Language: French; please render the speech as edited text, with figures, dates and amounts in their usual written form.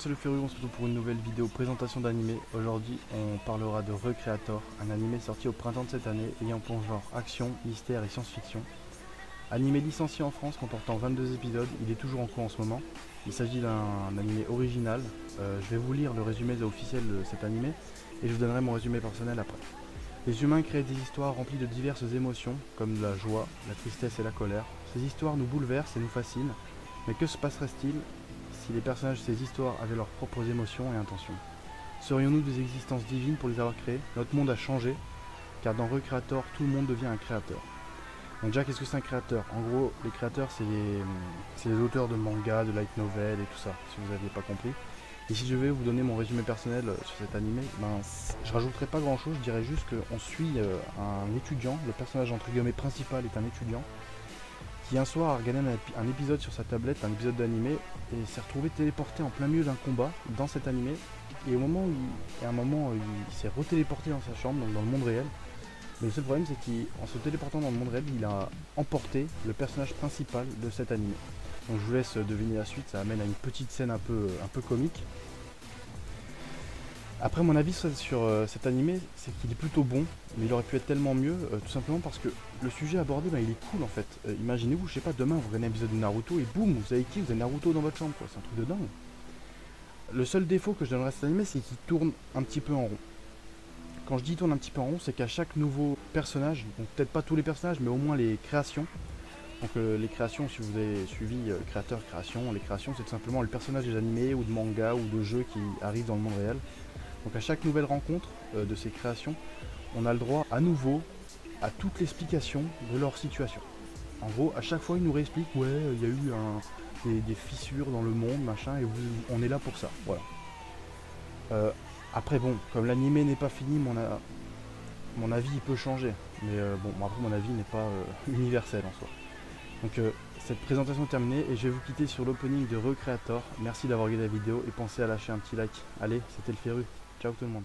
c'est le Féru, on se retrouve pour une nouvelle vidéo présentation d'animé. Aujourd'hui on parlera de Recreator, un animé sorti au printemps de cette année ayant pour genre action, mystère et science-fiction. Animé licencié en France comportant 22 épisodes, il est toujours en cours en ce moment. Il s'agit d'un animé original. Je vais vous lire le résumé officiel de cet animé et je vous donnerai mon résumé personnel après. Les humains créent des histoires remplies de diverses émotions comme la joie, la tristesse et la colère. Ces histoires nous bouleversent et nous fascinent, mais que se passerait-il si les personnages de ces histoires avaient leurs propres émotions et intentions? Serions-nous des existences divines pour les avoir créées? Notre monde a changé, car dans Recreator, tout le monde devient un créateur. Donc déjà, qu'est-ce que c'est un créateur? En gros, les créateurs, c'est les auteurs de mangas, de light novels et tout ça, si vous n'aviez pas compris. Et si je vais vous donner mon résumé personnel sur cet animé, je rajouterai pas grand chose, je dirais juste qu'on suit un étudiant, le personnage entre guillemets principal est un étudiant, qui un soir a regardé un épisode sur sa tablette, un épisode d'animé, et s'est retrouvé téléporté en plein milieu d'un combat dans cet animé, et à un moment il s'est retéléporté dans sa chambre, donc dans le monde réel. Mais le seul problème c'est qu'en se téléportant dans le monde réel, il a emporté le personnage principal de cet animé. Donc je vous laisse deviner la suite, ça amène à une petite scène un peu comique. Après mon avis sur cet animé, c'est qu'il est plutôt bon, mais il aurait pu être tellement mieux, tout simplement parce que le sujet abordé, il est cool en fait. Imaginez-vous, je sais pas, demain vous regardez un épisode de Naruto et boum, vous avez qui? Vous avez Naruto dans votre chambre, quoi. C'est un truc de dingue. Le seul défaut que je donnerais à cet animé, c'est qu'il tourne un petit peu en rond. Quand je dis tourne un petit peu en rond, c'est qu'à chaque nouveau personnage, donc peut-être pas tous les personnages, mais au moins les créations. Donc les créations, si vous avez suivi créateur, création, les créations c'est tout simplement le personnage des animés ou de manga ou de jeux qui arrivent dans le monde réel. Donc à chaque nouvelle rencontre de ces créations, on a le droit à nouveau à toute l'explication de leur situation. En gros, à chaque fois ils nous réexpliquent, ouais, il y a eu des fissures dans le monde, machin, et on est là pour ça. Voilà. Après bon, comme l'animé n'est pas fini, mon avis il peut changer. Mais bon, après mon avis n'est pas universel en soi. Donc cette présentation est terminée et je vais vous quitter sur l'opening de Recreator. Merci d'avoir regardé la vidéo et pensez à lâcher un petit like. Allez, c'était le Féru. Ciao tout le monde.